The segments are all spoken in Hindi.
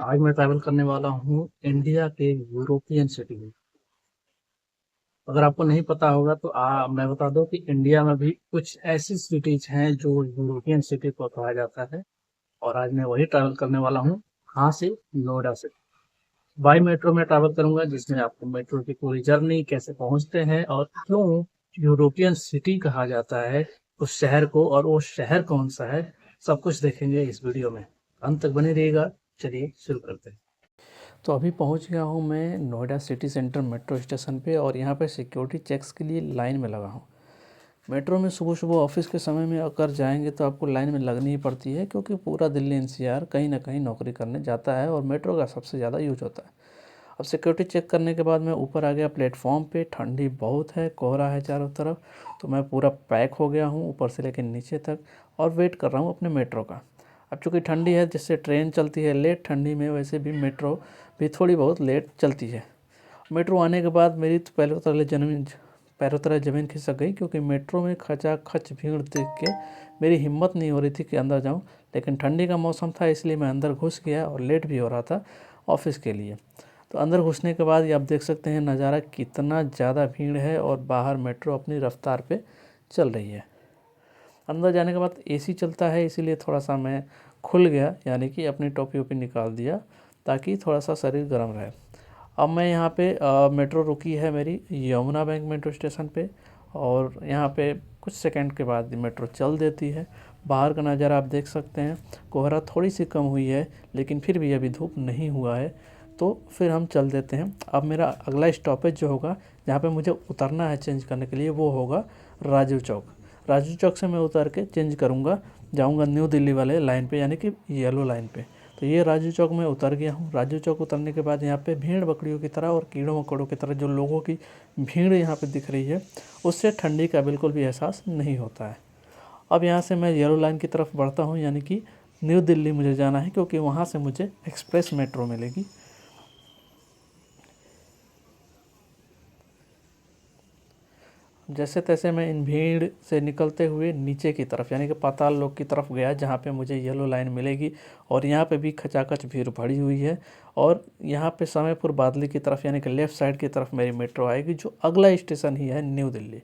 आज मैं ट्रैवल करने वाला हूँ इंडिया के यूरोपियन सिटी में। अगर आपको नहीं पता होगा तो मैं बता दूं कि इंडिया में भी कुछ ऐसी सिटीज हैं जो यूरोपियन सिटी को कहा जाता है। और आज मैं वही ट्रैवल करने वाला हूँ, कहाँ से? नोएडा से। बाई मेट्रो में ट्रैवल करूंगा, जिसमें आपको मेट्रो की पूरी जर्नी, कैसे पहुंचते हैं और क्यों यूरोपियन सिटी कहा जाता है उस शहर को, और वो शहर कौन सा है, सब कुछ देखेंगे इस वीडियो में। अंत तक बने रहिएगा। चलिए शुरू करते हैं। तो अभी पहुंच गया हूं मैं Noida city centre metro station पे, और यहाँ पे सिक्योरिटी चेक्स के लिए लाइन में लगा हूं। मेट्रो में सुबह सुबह ऑफिस के समय में अगर जाएंगे तो आपको लाइन में लगनी ही पड़ती है, क्योंकि पूरा दिल्ली एनसीआर कहीं ना कहीं नौकरी करने जाता है और मेट्रो का सबसे ज़्यादा यूज होता है। अब सिक्योरिटी चेक करने के बाद मैं ऊपर आ गया प्लेटफॉर्म पे। ठंडी बहुत है, कोहरा है चारों तरफ, तो मैं पूरा पैक हो गया हूँ ऊपर से लेकर नीचे तक, और वेट कर रहा हूँ अपने मेट्रो का। अब चूँकि ठंडी है, जिससे ट्रेन चलती है लेट ठंडी में, वैसे भी मेट्रो भी थोड़ी बहुत लेट चलती है। मेट्रो आने के बाद मेरी तो पैरों तले ज़मीन खिसक गई, क्योंकि मेट्रो में खचाखच भीड़ देख के मेरी हिम्मत नहीं हो रही थी कि अंदर जाऊं। लेकिन ठंडी का मौसम था, इसलिए मैं अंदर घुस गया, और लेट भी हो रहा था ऑफिस के लिए। तो अंदर घुसने के बाद ये आप देख सकते हैं नज़ारा, कितना ज़्यादा भीड़ है, और बाहर मेट्रो अपनी रफ्तार पे चल रही है। अंदर जाने के बाद एसी चलता है, इसीलिए थोड़ा सा मैं खुल गया, यानी कि अपनी टोपी वोपी निकाल दिया, ताकि थोड़ा सा शरीर गर्म रहे। अब मैं यहाँ पे मेट्रो रुकी है मेरी यमुना बैंक मेट्रो स्टेशन पे, और यहाँ पे कुछ सेकंड के बाद मेट्रो चल देती है। बाहर का नज़ारा आप देख सकते हैं, कोहरा थोड़ी सी कम हुई है, लेकिन फिर भी अभी धूप नहीं हुआ है। तो फिर हम चल देते हैं। अब मेरा अगला स्टॉपेज जो होगा, जहाँ पे मुझे उतरना है चेंज करने के लिए, वो होगा राजीव चौक। राजीव चौक से मैं उतर के चेंज करूँगा, जाऊँगा न्यू दिल्ली वाले लाइन पे, यानी कि येलो लाइन पे। तो ये राजू चौक में उतर गया हूँ। राजू चौक उतरने के बाद यहाँ पे भेड़ बकरियों की तरह और कीड़ों मकोड़ों की तरह जो लोगों की भीड़ यहाँ पे दिख रही है, उससे ठंडी का बिल्कुल भी एहसास नहीं होता है। अब यहाँ से मैं येलो लाइन की तरफ बढ़ता हूँ, यानी कि न्यू दिल्ली मुझे जाना है, क्योंकि वहाँ से मुझे एक्सप्रेस मेट्रो मिलेगी। जैसे तैसे मैं इन भीड़ से निकलते हुए नीचे की तरफ, यानी कि पाताल लोक की तरफ गया, जहाँ पे मुझे येलो लाइन मिलेगी। और यहाँ पे भी खचाखच भीड़ भरी हुई है, और यहाँ पे समयपुर बादली की तरफ, यानी कि लेफ़्ट साइड की तरफ मेरी मेट्रो आएगी, जो अगला स्टेशन ही है न्यू दिल्ली।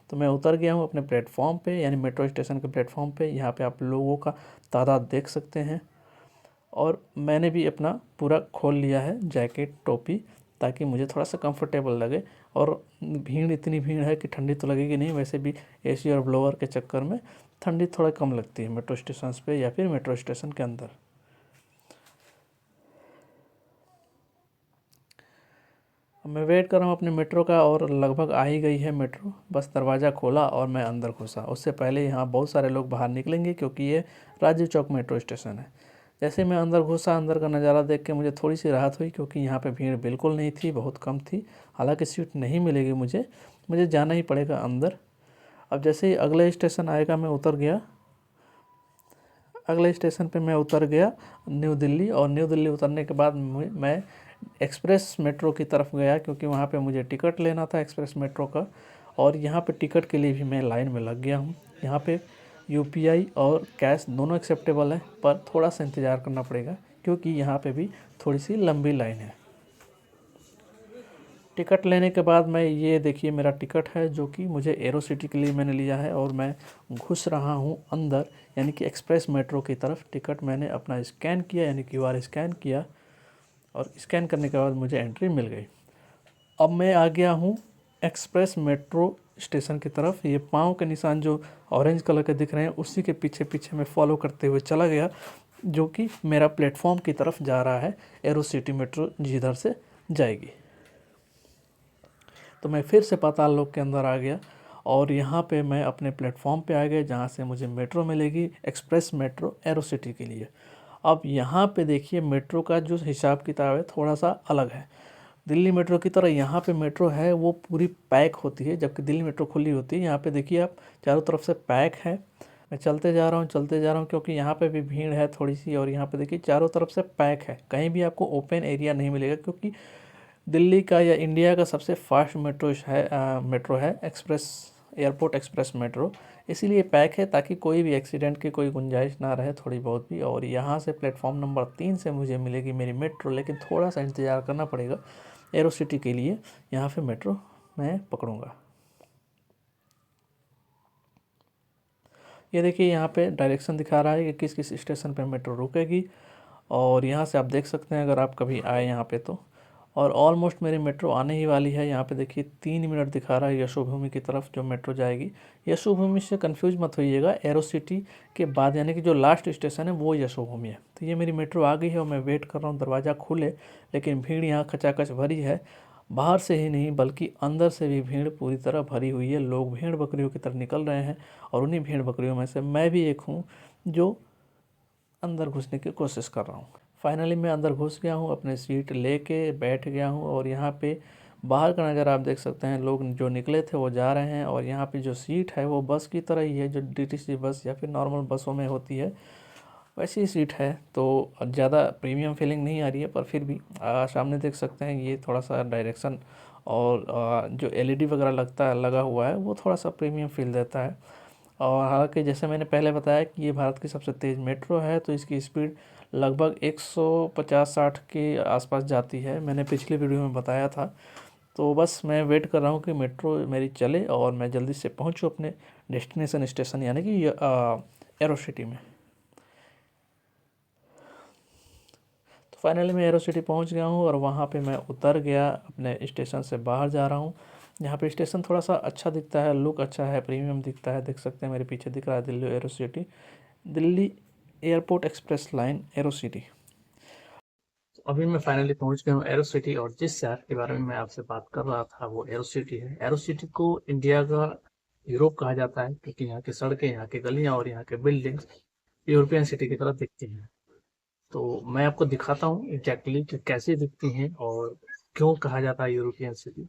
तो मैं उतर गया हूँ अपने प्लेटफॉर्म पे, यानी मेट्रो स्टेशन के प्लेटफॉर्म पे। यहाँ पे आप लोगों का तादाद देख सकते हैं, और मैंने भी अपना पूरा खोल लिया है, जैकेट टोपी, ताकि मुझे थोड़ा सा कंफर्टेबल लगे। और भीड़ इतनी भीड़ है कि ठंडी तो लगेगी नहीं, वैसे भी एसी और ब्लोअर के चक्कर में ठंडी थोड़ा कम लगती है मेट्रो स्टेशन पे या फिर मेट्रो स्टेशन के अंदर। अब मैं वेट कर रहा हूँ अपने मेट्रो का, और लगभग आ ही गई है मेट्रो। बस दरवाज़ा खोला और मैं अंदर घुसा। उससे पहले यहाँ बहुत सारे लोग बाहर निकलेंगे, क्योंकि ये राजीव चौक मेट्रो स्टेशन है। जैसे मैं अंदर घुसा, अंदर का नज़ारा देख के मुझे थोड़ी सी राहत हुई, क्योंकि यहाँ पे भीड़ बिल्कुल नहीं थी, बहुत कम थी। हालांकि सीट नहीं मिलेगी मुझे, मुझे जाना ही पड़ेगा अंदर। अब जैसे ही अगले स्टेशन आएगा, मैं उतर गया। अगले स्टेशन पे मैं उतर गया न्यू दिल्ली, और न्यू दिल्ली उतरने के बाद मैं एक्सप्रेस मेट्रो की तरफ गया, क्योंकि वहाँ पे मुझे टिकट लेना था एक्सप्रेस मेट्रो का। और यहाँ पे टिकट के लिए भी मैं लाइन में लग गया हूँ। यहाँ पे यूपीआई और कैश दोनों एक्सेप्टेबल है, पर थोड़ा सा इंतज़ार करना पड़ेगा, क्योंकि यहाँ पे भी थोड़ी सी लंबी लाइन है। टिकट लेने के बाद मैं, ये देखिए मेरा टिकट है, जो कि मुझे एरो सिटी के लिए मैंने लिया है, और मैं घुस रहा हूँ अंदर, यानी कि एक्सप्रेस मेट्रो की तरफ। टिकट मैंने अपना स्कैन किया, यानी क्यूआर स्कैन किया, और स्कैन करने के बाद मुझे एंट्री मिल गई। अब मैं आ गया हूँ एक्सप्रेस मेट्रो स्टेशन की तरफ। ये पाँव के निशान जो ऑरेंज कलर के दिख रहे हैं, उसी के पीछे पीछे मैं फॉलो करते हुए चला गया, जो कि मेरा प्लेटफॉर्म की तरफ जा रहा है, एरो सिटी मेट्रो जिधर से जाएगी। तो मैं फिर से पाताल लोक के अंदर आ गया, और यहाँ पे मैं अपने प्लेटफॉर्म पे आ गया, जहाँ से मुझे मेट्रो मिलेगी, एक्सप्रेस मेट्रो एरो सिटी के लिए। अब यहाँ पे देखिए मेट्रो का जो हिसाब किताब है थोड़ा सा अलग है। दिल्ली मेट्रो की तरह यहाँ पे मेट्रो है वो पूरी पैक होती है, जबकि दिल्ली मेट्रो खुली होती है। यहाँ पे देखिए आप, चारों तरफ से पैक है। मैं चलते जा रहा हूँ, चलते जा रहा हूँ, क्योंकि यहाँ पे भी भीड़ है थोड़ी सी, और यहाँ पे देखिए चारों तरफ से पैक है, कहीं भी आपको ओपन एरिया नहीं मिलेगा, क्योंकि दिल्ली का या इंडिया का सबसे फास्ट मेट्रो है एक्सप्रेस एयरपोर्ट एक्सप्रेस मेट्रो, इसीलिए पैक है ताकि कोई भी एक्सीडेंट की कोई गुंजाइश ना रहे थोड़ी बहुत भी। और यहाँ से प्लेटफॉर्म नंबर 3 से मुझे मिलेगी मेरी मेट्रो, लेकिन थोड़ा सा इंतज़ार करना पड़ेगा एरो सिटी के लिए। यहाँ पे मेट्रो मैं पकड़ूँगा। ये देखिए यहाँ पे डायरेक्शन दिखा रहा है कि किस किस स्टेशन पे मेट्रो रुकेगी, और यहाँ से आप देख सकते हैं अगर आप कभी आए यहाँ पे तो। और ऑलमोस्ट मेरी मेट्रो आने ही वाली है। यहाँ पे देखिए 3 मिनट दिखा रहा है यशोभूमि की तरफ जो मेट्रो जाएगी। यशोभूमि से कंफ्यूज मत होइएगा, एरो सिटी के बाद यानी कि जो लास्ट स्टेशन है वो यशोभूमि है। तो ये मेरी मेट्रो आ गई है और मैं वेट कर रहा हूँ दरवाज़ा खुले, लेकिन भीड़ यहाँ खचाखच भरी है। बाहर से ही नहीं बल्कि अंदर से भी भीड़ पूरी तरह भरी हुई है। लोग भेड़ बकरियों की तरह निकल रहे हैं, और उन्हीं भेड़ बकरियों में से मैं भी एक हूँ जो अंदर घुसने की कोशिश कर रहा हूँ। फाइनली मैं अंदर घुस गया हूँ, अपने सीट लेके बैठ गया हूँ। और यहाँ पे बाहर का नज़ारा आप देख सकते हैं, लोग जो निकले थे वो जा रहे हैं। और यहाँ पे जो सीट है वो बस की तरह ही है, जो डीटीसी बस या फिर नॉर्मल बसों में होती है वैसी ही सीट है। तो ज़्यादा प्रीमियम फीलिंग नहीं आ रही है, पर फिर भी सामने देख सकते हैं ये थोड़ा सा डायरेक्शन और जो एलईडी वगैरह लगा हुआ है वो थोड़ा सा प्रीमियम फील देता है। और हालांकि जैसे मैंने पहले बताया कि ये भारत की सबसे तेज़ मेट्रो है, तो इसकी स्पीड लगभग 150-60 के आसपास जाती है, मैंने पिछले वीडियो में बताया था। तो बस मैं वेट कर रहा हूँ कि मेट्रो मेरी चले और मैं जल्दी से पहुँचूँ अपने डेस्टिनेशन स्टेशन यानी कि एरो सिटी में। तो फाइनली मैं एरो सिटी पहुँच गया हूँ और वहाँ पे मैं उतर गया, अपने स्टेशन से बाहर जा रहा हूँ। यहाँ पे स्टेशन थोड़ा सा अच्छा दिखता है, लुक अच्छा है, प्रीमियम दिखता है। देख सकते हैं मेरे पीछे दिख रहा है Delhi arrow city, Delhi airport express line arrow city. तो अभी मैं फाइनली पहुंच गया हूँ एरो सिटी, और जिस शहर के बारे में मैं आपसे बात कर रहा था वो एरो सिटी है। एरो सिटी को इंडिया का यूरोप कहा जाता है, क्योंकि यहाँ की सड़कें, यहाँ की गलियाँ और यहाँ के बिल्डिंग्स यूरोपियन सिटी की तरह दिखती हैं। तो मैं आपको दिखाता हूँ एग्जैक्टली कि कैसी दिखती हैं और क्यों कहा जाता है यूरोपियन सिटी।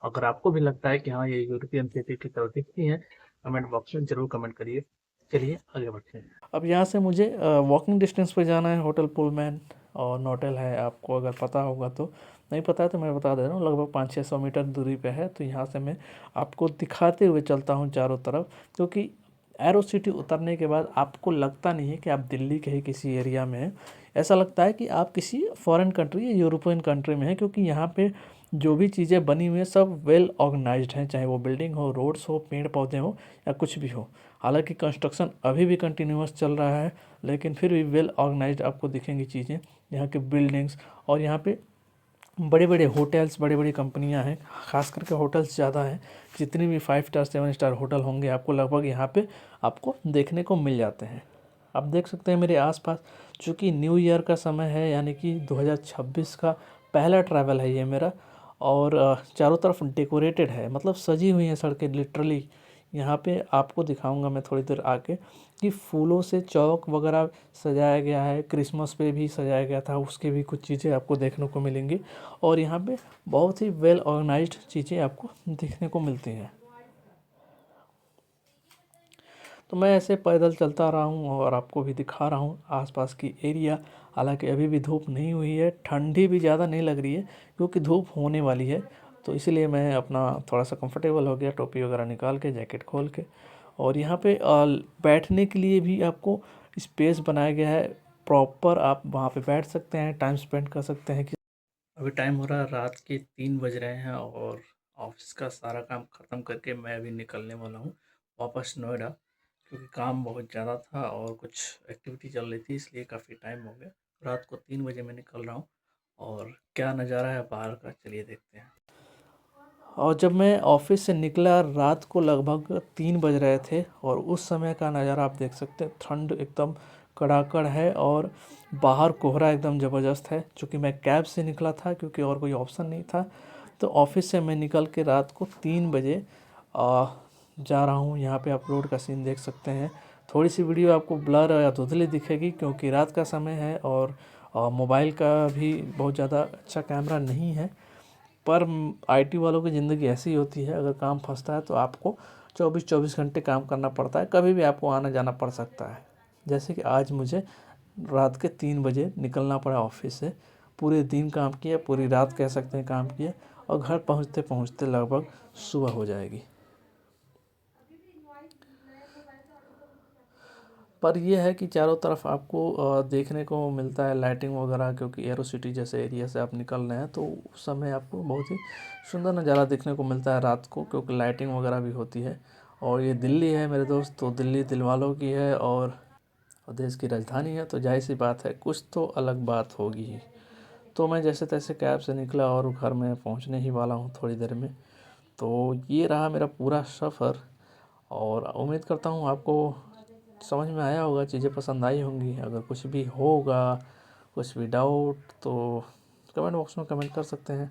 अगर आपको भी लगता है कि हाँ ये यूरोपियन सिटी की तरह दिखती हैं, कमेंट बॉक्स में जरूर कमेंट करिए। चलिए आगे बढ़ते हैं। अब यहाँ से मुझे वॉकिंग डिस्टेंस पे जाना है होटल पुलमैन और नोटेल है, आपको अगर पता होगा तो। नहीं पता है तो मैं बता दे रहा हूँ, लगभग 500-600 मीटर दूरी पे है। तो यहाँ से मैं आपको दिखाते हुए चलता हूँ चारों तरफ, क्योंकि एरो सिटी उतरने के बाद आपको लगता नहीं है कि आप दिल्ली के ही किसी एरिया में हैं। ऐसा लगता है कि आप किसी फॉरेन कंट्री या यूरोपियन कंट्री में हैं, क्योंकि यहाँ पे जो भी चीज़ें बनी हुई हैं सब वेल ऑर्गेनाइज्ड हैं, चाहे वो बिल्डिंग हो, रोड्स हो, पेड़ पौधे हो या कुछ भी हो। हालांकि कंस्ट्रक्शन अभी भी कंटिन्यूअस चल रहा है, लेकिन फिर भी वेल ऑर्गेनाइज्ड आपको दिखेंगी चीज़ें, यहाँ के बिल्डिंग्स। और यहाँ पे बड़े बड़े होटल्स, बड़ी बड़ी कंपनियां हैं, खास करके होटल्स ज़्यादा हैं। जितनी भी 5 स्टार 7 स्टार होटल होंगे आपको लगभग यहाँ पे आपको देखने को मिल जाते हैं। आप देख सकते हैं मेरे आसपास, चूँकि न्यू ईयर का समय है यानी कि 2026 का पहला ट्रैवल है ये मेरा। और चारों तरफ डेकोरेटेड है, मतलब सजी हुई हैं सड़कें लिटरली। यहाँ पे आपको दिखाऊंगा मैं थोड़ी देर आके कि फूलों से चौक वगैरह सजाया गया है, क्रिसमस पे भी सजाया गया था, उसके भी कुछ चीज़ें आपको देखने को मिलेंगी। और यहाँ पे बहुत ही वेल ऑर्गेनाइज्ड चीज़ें आपको देखने को मिलती हैं। तो मैं ऐसे पैदल चलता रहा हूँ और आपको भी दिखा रहा हूँ आसपास की एरिया। हालांकि अभी भी धूप नहीं हुई है, ठंडी भी ज़्यादा नहीं लग रही है, क्योंकि धूप होने वाली है। तो इसीलिए मैं अपना थोड़ा सा कंफर्टेबल हो गया, टोपी वगैरह निकाल के, जैकेट खोल के। और यहाँ पे बैठने के लिए भी आपको स्पेस बनाया गया है प्रॉपर, आप वहाँ पे बैठ सकते हैं, टाइम स्पेंड कर सकते हैं। अभी टाइम हो रहा है रात के 3 बज रहे हैं, और ऑफिस का सारा काम ख़त्म करके मैं अभी निकलने वाला हूँ वापस नोएडा, क्योंकि काम बहुत ज़्यादा था और कुछ एक्टिविटी चल रही थी, इसलिए काफ़ी टाइम हो गया। रात को 3 बजे मैं निकल रहा हूँ, और क्या नज़ारा है बाहर का चलिए देखते हैं। और जब मैं ऑफिस से निकला रात को लगभग 3 बज रहे थे, और उस समय का नज़ारा आप देख सकते हैं, ठंड एकदम कड़ाकड़ है और बाहर कोहरा एकदम ज़बरदस्त है। चूँकि मैं कैब से निकला था, क्योंकि और कोई ऑप्शन नहीं था। तो ऑफिस से मैं निकल के रात को 3 बजे आ, जा रहा हूँ। यहाँ पे आप रोड का सीन देख सकते हैं। थोड़ी सी वीडियो आपको ब्लर या धुंधली दिखेगी, क्योंकि रात का समय है और मोबाइल का भी बहुत ज़्यादा अच्छा कैमरा नहीं है। पर आईटी वालों की ज़िंदगी ऐसी होती है, अगर काम फंसता है तो आपको 24-24 घंटे काम करना पड़ता है, कभी भी आपको आना जाना पड़ सकता है। जैसे कि आज मुझे रात के 3 बजे निकलना पड़ा ऑफिस से। पूरे दिन काम किया, पूरी रात कह सकते हैं काम किया, और घर पहुंचते पहुंचते लगभग सुबह हो जाएगी। पर ये है कि चारों तरफ आपको देखने को मिलता है लाइटिंग वगैरह, क्योंकि एरो सिटी जैसे एरिया से आप निकल रहे हैं तो उस समय आपको बहुत ही सुंदर नज़ारा देखने को मिलता है रात को, क्योंकि लाइटिंग वगैरह भी होती है। और ये दिल्ली है मेरे दोस्त, तो दिल्ली दिल वालों की है और देश की राजधानी है, तो जाहिर सी बात है कुछ तो अलग बात होगी ही। तो मैं जैसे तैसे कैब से निकला और घर में पहुंचने ही वाला हूं थोड़ी देर में। तो ये रहा मेरा पूरा सफ़र, और उम्मीद करता हूँ आपको समझ में आया होगा, चीज़ें पसंद आई होंगी। अगर कुछ भी होगा, कुछ भी डाउट, तो कमेंट बॉक्स में कमेंट कर सकते हैं।